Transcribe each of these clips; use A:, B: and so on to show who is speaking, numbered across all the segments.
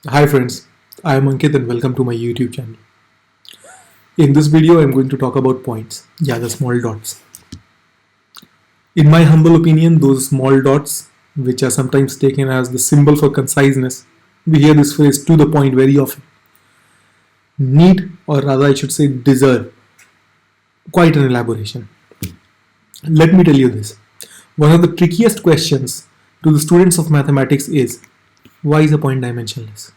A: Hi friends, I am Ankit and welcome to my YouTube channel. In this video, I am going to talk about points, the small dots. In my humble opinion, those small dots, which are sometimes taken as the symbol for conciseness, we hear this phrase to the point very often, need, or rather I should say deserve, quite an elaboration. Let me tell you this. One of the trickiest questions to the students of mathematics is, why is a point dimensionless?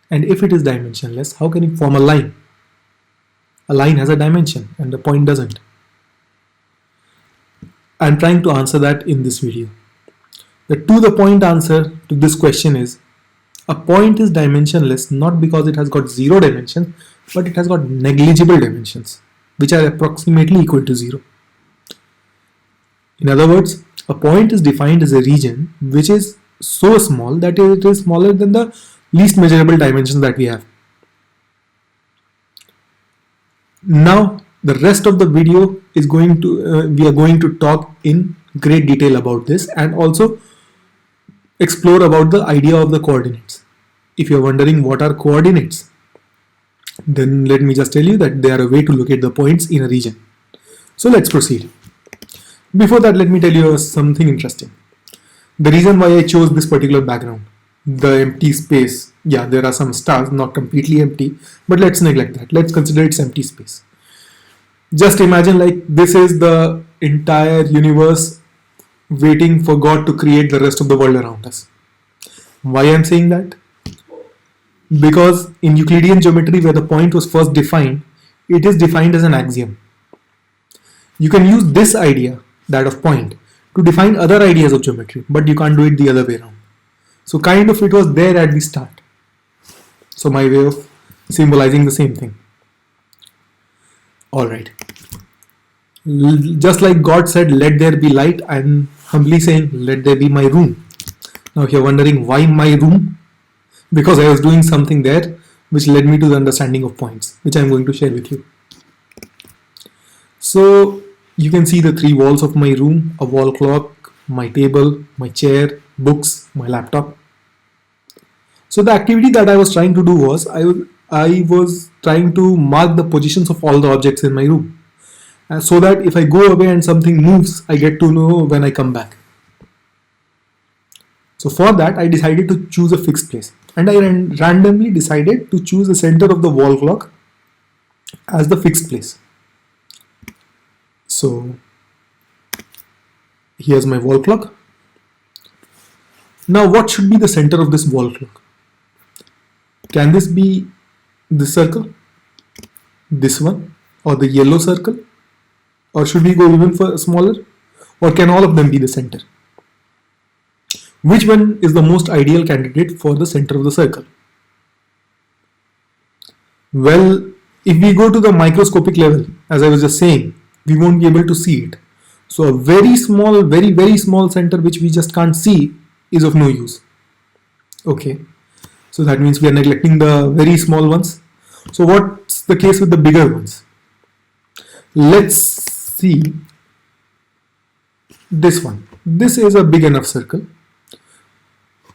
A: And if it is dimensionless, how can it form a line? A line has a dimension and a point doesn't. I'm trying to answer that in this video. The to the point answer to this question is, a point is dimensionless not because it has got zero dimensions, but it has got negligible dimensions, which are approximately equal to zero. In other words, a point is defined as a region which is so small that it is smaller than the least measurable dimensions that we have. Now the rest of the video is going to we are going to talk in great detail about this and also explore about the idea of the coordinates. If you're wondering what are coordinates, then let me just tell you that they are a way to locate the points in a region. So let's proceed. Before that, let me tell you something interesting. The reason why I chose this particular background, the empty space, there are some stars, not completely empty, but let's neglect that. Let's consider it's empty space. Just imagine like this is the entire universe waiting for God to create the rest of the world around us. Why I'm saying that? Because in Euclidean geometry, where the point was first defined, it is defined as an axiom. You can use this idea, that of point, to define other ideas of geometry, but you can't do it the other way around. So kind of it was there at the start. So my way of symbolizing the same thing. Alright. Just like God said, let there be light, I'm humbly saying, let there be my room. Now if you're wondering why my room, because I was doing something there which led me to the understanding of points, which I'm going to share with you. So you can see the three walls of my room, a wall clock, my table, my chair, books, my laptop. So the activity that I was trying to do was, I was trying to mark the positions of all the objects in my room. So that if I go away and something moves, I get to know when I come back. So for that, I decided to choose a fixed place. And I randomly decided to choose the center of the wall clock as the fixed place. So here's my wall clock. Now what should be the center of this wall clock? Can this be this circle, this one, or the yellow circle? Or should we go even smaller? Or can all of them be the center? Which one is the most ideal candidate for the center of the circle? Well, if we go to the microscopic level, as I was just saying, we won't be able to see it. So a very small, very small center which we just can't see is of no use. Okay, so that means we are neglecting the very small ones. So what's the case with the bigger ones? Let's see this one. This is a big enough circle.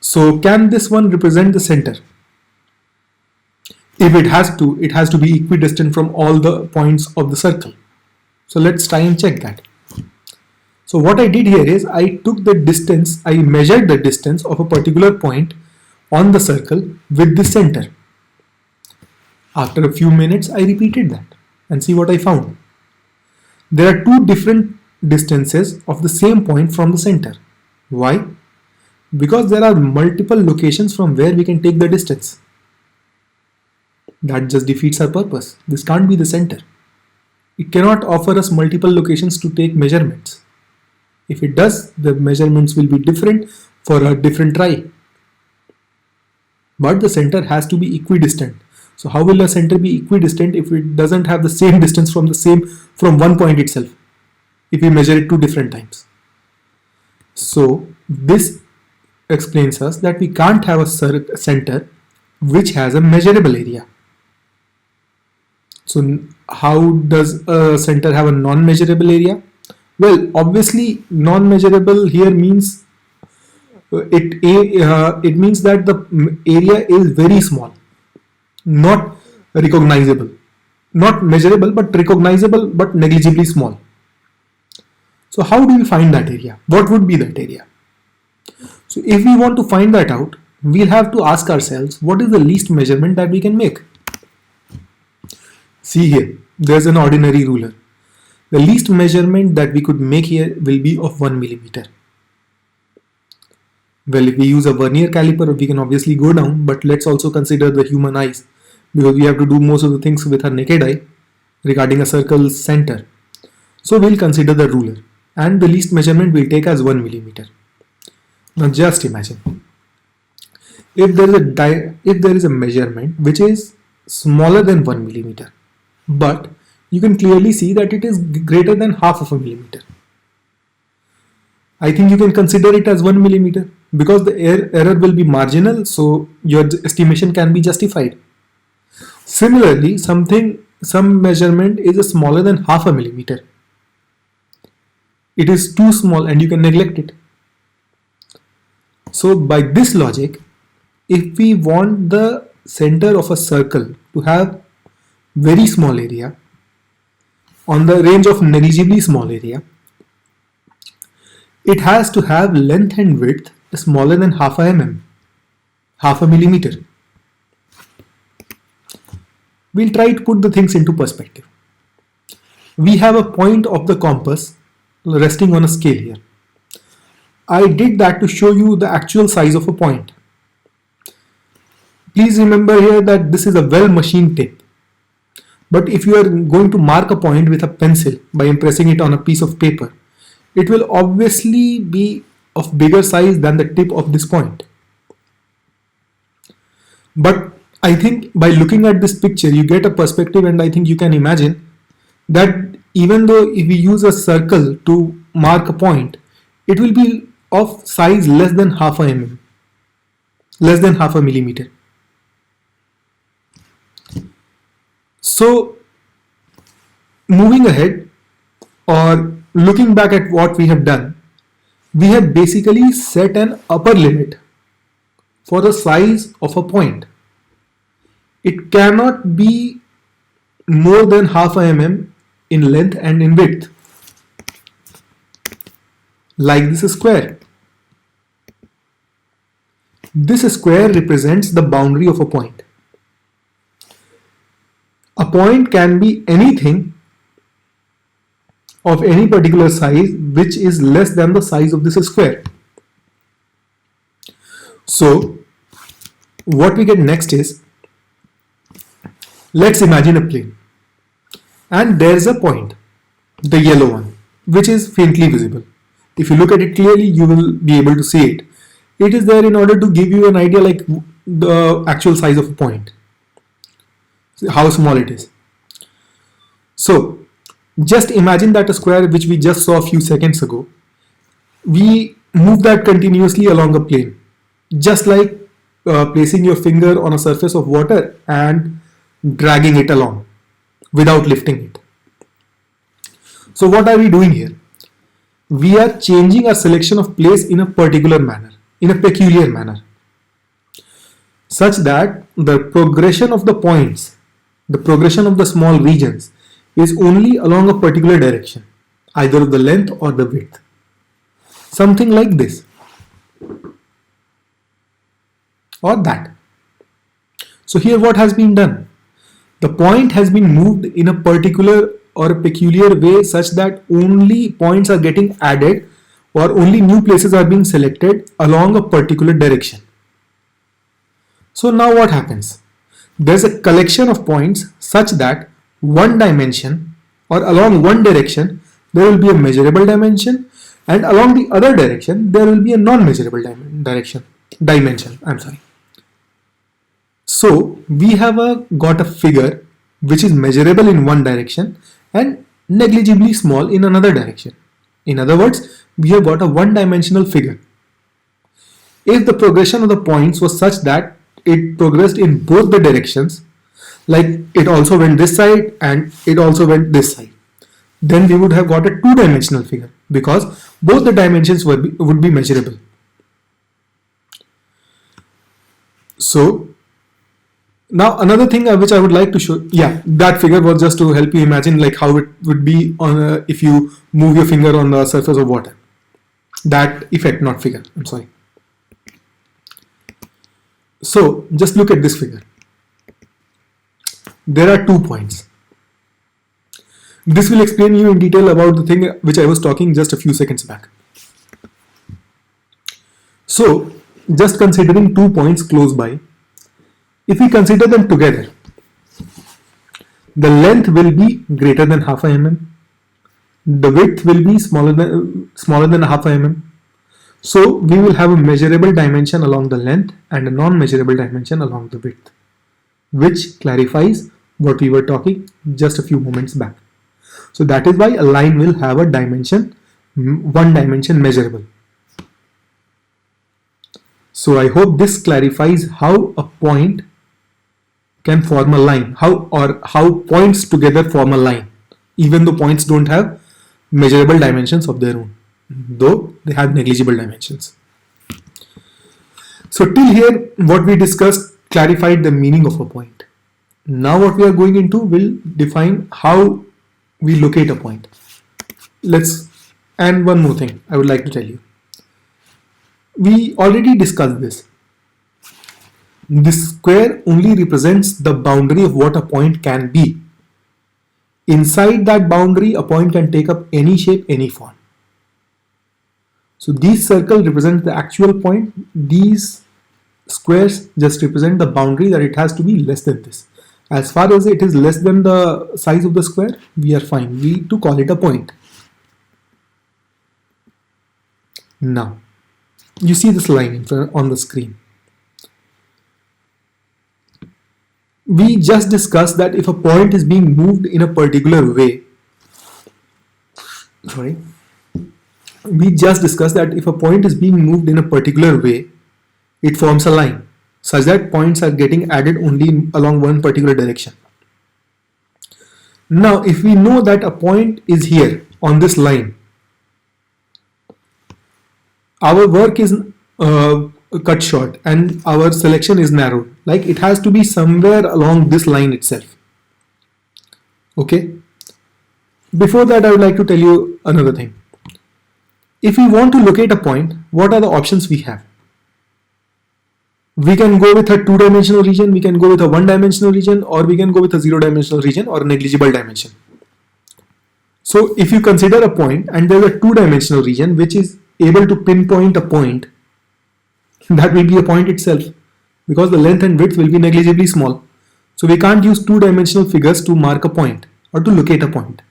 A: So can this one represent the center? If it has to be equidistant from all the points of the circle. So let's try and check that. So what I did here is I took the distance, I measured the distance of a particular point on the circle with the center. After a few minutes, I repeated that and see what I found. There are two different distances of the same point from the center. Why? Because there are multiple locations from where we can take the distance. That just defeats our purpose. This can't be the center. It cannot offer us multiple locations to take measurements. If it does, the measurements will be different for a different try. But the center has to be equidistant. So how will a center be equidistant if it doesn't have the same distance from one point itself, if we measure it two different times? So this explains us that we can't have a center which has a measurable area. So how does a center have a non-measurable area? Well, obviously non-measurable here means It means that the area is very small, not recognizable, not measurable, but recognizable, but negligibly small. So how do we find that area? What would be that area? So if we want to find that out, we'll have to ask ourselves, what is the least measurement that we can make? See here, there's an ordinary ruler. The least measurement that we could make here will be of 1 millimeter. Well, if we use a vernier caliper, we can obviously go down, but let's also consider the human eyes, because we have to do most of the things with our naked eye regarding a circle's center. So we'll consider the ruler, and the least measurement we'll take as 1 millimeter. Now just imagine, if there is a measurement which is smaller than 1 millimeter, but you can clearly see that it is greater than half of a millimeter. I think you can consider it as 1 millimeter because the error will be marginal, so your estimation can be justified. Similarly, some measurement is smaller than half a millimeter. It is too small and you can neglect it. So by this logic, if we want the center of a circle to have very small area on the range of negligibly small area, it has to have length and width smaller than half a millimeter. We'll try to put the things into perspective. We have a point of the compass resting on a scale here. I did that to show you the actual size of a point. Please remember here that this is a well machined tip. But if you are going to mark a point with a pencil by impressing it on a piece of paper, it will obviously be of bigger size than the tip of this point. But I think by looking at this picture, you get a perspective, and I think you can imagine that even though if we use a circle to mark a point, it will be of size less than half a millimeter. So moving ahead or looking back at what we have done, we have basically set an upper limit for the size of a point. It cannot be more than half a mm in length and in width, like this square. This square represents the boundary of a point. A point can be anything of any particular size which is less than the size of this square. So what we get next is, let's imagine a plane, and there's a point, the yellow one, which is faintly visible. If you look at it clearly, you will be able to see it. It is there in order to give you an idea like the actual size of a point, how small it is. So just imagine that a square which we just saw a few seconds ago, we move that continuously along a plane, just like placing your finger on a surface of water and dragging it along without lifting it. So what are we doing here? We are changing our selection of place in a particular manner, in a peculiar manner, such that the progression of the points, the progression of the small regions is only along a particular direction, either of the length or the width. Something like this or that. So here what has been done? The point has been moved in a particular or a peculiar way such that only points are getting added or only new places are being selected along a particular direction. So now what happens? There's a collection of points such that one dimension or along one direction there will be a measurable dimension, and along the other direction there will be a non-measurable dimension. So we have got a figure which is measurable in one direction and negligibly small in another direction. In other words, we have got a one-dimensional figure. If the progression of the points was such that it progressed in both the directions, like it also went this side and it also went this side, then we would have got a two-dimensional figure because both the dimensions would be measurable. So now another thing which I would like to show, yeah, that figure was just to help you imagine like how it would be on if you move your finger on the surface of water. That effect, not figure, I'm sorry. So just look at this figure. There are 2 points. This will explain you in detail about the thing which I was talking just a few seconds back. So just considering 2 points close by, if we consider them together, the length will be greater than half a mm, the width will be smaller than half a mm. So we will have a measurable dimension along the length and a non-measurable dimension along the width, which clarifies what we were talking just a few moments back. So that is why a line will have a dimension, one dimension measurable. So I hope this clarifies how a point can form a line, how points together form a line, even though points don't have measurable dimensions of their own, though they have negligible dimensions. So till here, what we discussed clarified the meaning of a point. Now what we are going into will define how we locate a point. And one more thing I would like to tell you. We already discussed this. This square only represents the boundary of what a point can be. Inside that boundary, a point can take up any shape, any form. So these circles represent the actual point. These squares just represent the boundary that it has to be less than this. As far as it is less than the size of the square, we are fine. We need to call it a point. Now, you see this line on the screen. We just discussed that if a point is being moved in a particular way, it forms a line such that points are getting added only along one particular direction. Now, if we know that a point is here on this line, our work is cut short and our selection is narrowed. Like it has to be somewhere along this line itself. Okay. Before that, I would like to tell you another thing. If we want to locate a point, what are the options we have? We can go with a 2-dimensional region, we can go with a 1-dimensional region, or we can go with a 0-dimensional region or a negligible dimension. So if you consider a point and there's a 2-dimensional region which is able to pinpoint a point, that will be a point itself, because the length and width will be negligibly small. So we can't use 2-dimensional figures to mark a point or to locate a point.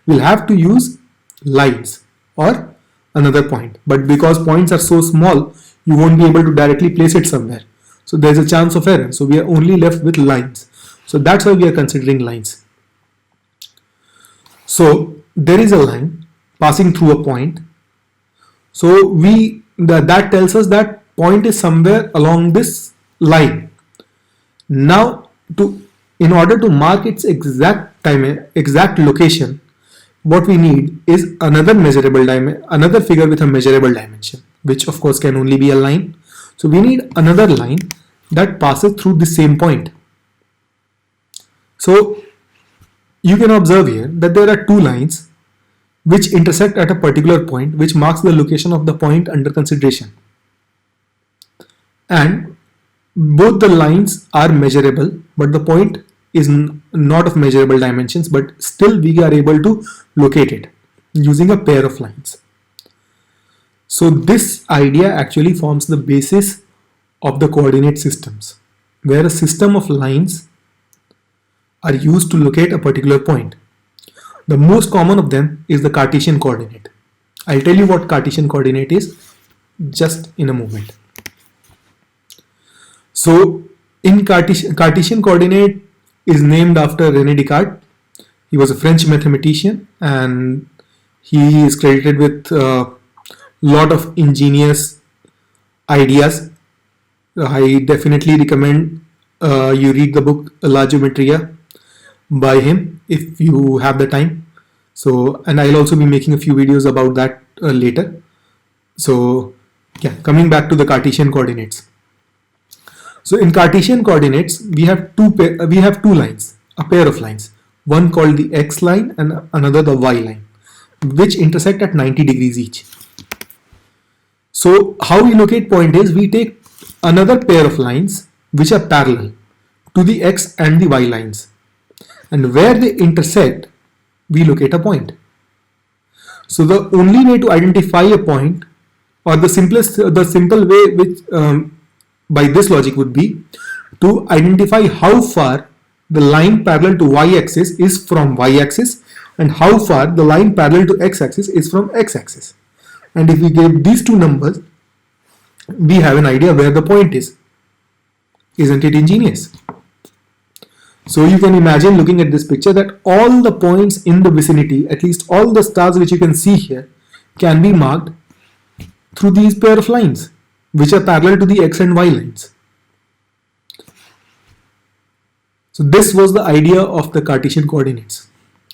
A: We'll have to use lines or another point. But because points are so small, you won't be able to directly place it somewhere. So there's a chance of error. So we are only left with lines. So that's why we are considering lines. So there is a line passing through a point. So that tells us that point is somewhere along this line. Now, in order to mark its exact location, what we need is another figure with a measurable dimension, which of course can only be a line. So we need another line that passes through the same point. So you can observe here that there are 2 lines which intersect at a particular point, which marks the location of the point under consideration. And both the lines are measurable, but the point is not of measurable dimensions, but still we are able to locate it using a pair of lines. So this idea actually forms the basis of the coordinate systems, where a system of lines are used to locate a particular point. The most common of them is the Cartesian coordinate. I'll tell you what Cartesian coordinate is just in a moment. So in Cartesian coordinate is named after René Descartes. He was a French mathematician and he is credited with a lot of ingenious ideas. I definitely recommend you read the book La Geometria by him if you have the time. So, and I'll also be making a few videos about that later. So yeah, coming back to the Cartesian coordinates. So in Cartesian coordinates, we have two lines, a pair of lines, one called the x line and another the y line, which intersect at 90 degrees each. So how we locate point is we take another pair of lines which are parallel to the x and the y lines, and where they intersect, we locate a point. So the only way to identify a point, or the simple way which by this logic would be to identify how far the line parallel to y-axis is from y-axis and how far the line parallel to x-axis is from x-axis. And if we give these two numbers, we have an idea where the point is. Isn't it ingenious? So you can imagine looking at this picture that all the points in the vicinity, at least all the stars which you can see here, can be marked through these pair of lines which are parallel to the x and y lines. So this was the idea of the Cartesian coordinates.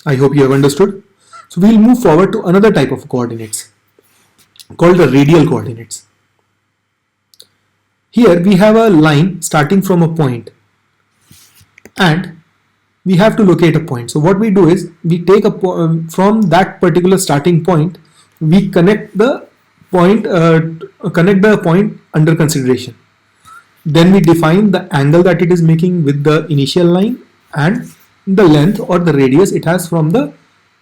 A: I hope you have understood. So we'll move forward to another type of coordinates called the radial coordinates. Here we have a line starting from a point and we have to locate a point. So what we do is we take from that particular starting point, we connect the point under consideration. Then we define the angle that it is making with the initial line and the length or the radius it has from the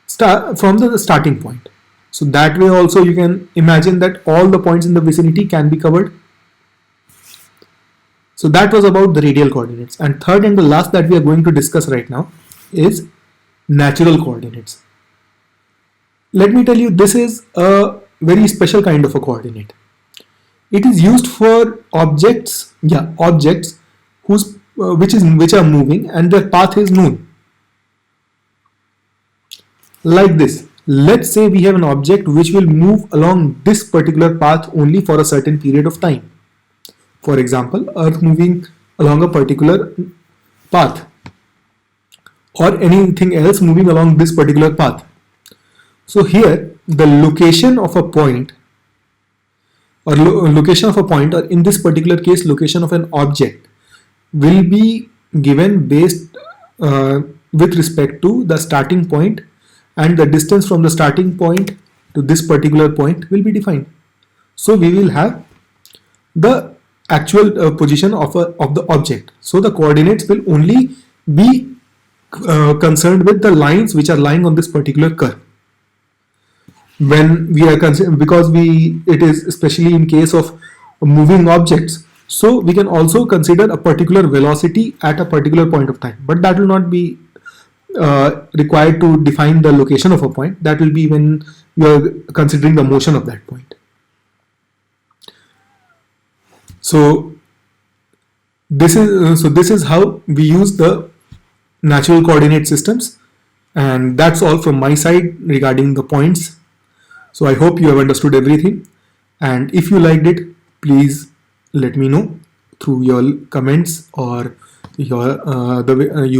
A: starting point. So that way also you can imagine that all the points in the vicinity can be covered. So that was about the radial coordinates. And third and the last that we are going to discuss right now is natural coordinates. Let me tell you, this is a very special kind of a coordinate. It is used for objects which are moving and their path is known. Like this. Let's say we have an object which will move along this particular path only for a certain period of time. For example, Earth moving along a particular path, or anything else moving along this particular path. So here the location of a point, or in this particular case location of an object, will be given based with respect to the starting point, and the distance from the starting point to this particular point will be defined. So we will have the actual position of the object. So the coordinates will only be concerned with the lines which are lying on this particular curve. When we are because it is especially in case of moving objects, so we can also consider a particular velocity at a particular point of time, but that will not be required to define the location of a point. That will be when you are considering the motion of that point. So this is how we use the natural coordinate systems, and that's all from my side regarding the points. So I hope you have understood everything, and if you liked it, please let me know through your comments, or you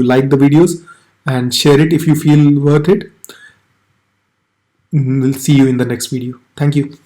A: like the videos, and share it if you feel worth it. We'll see you in the next video. Thank you.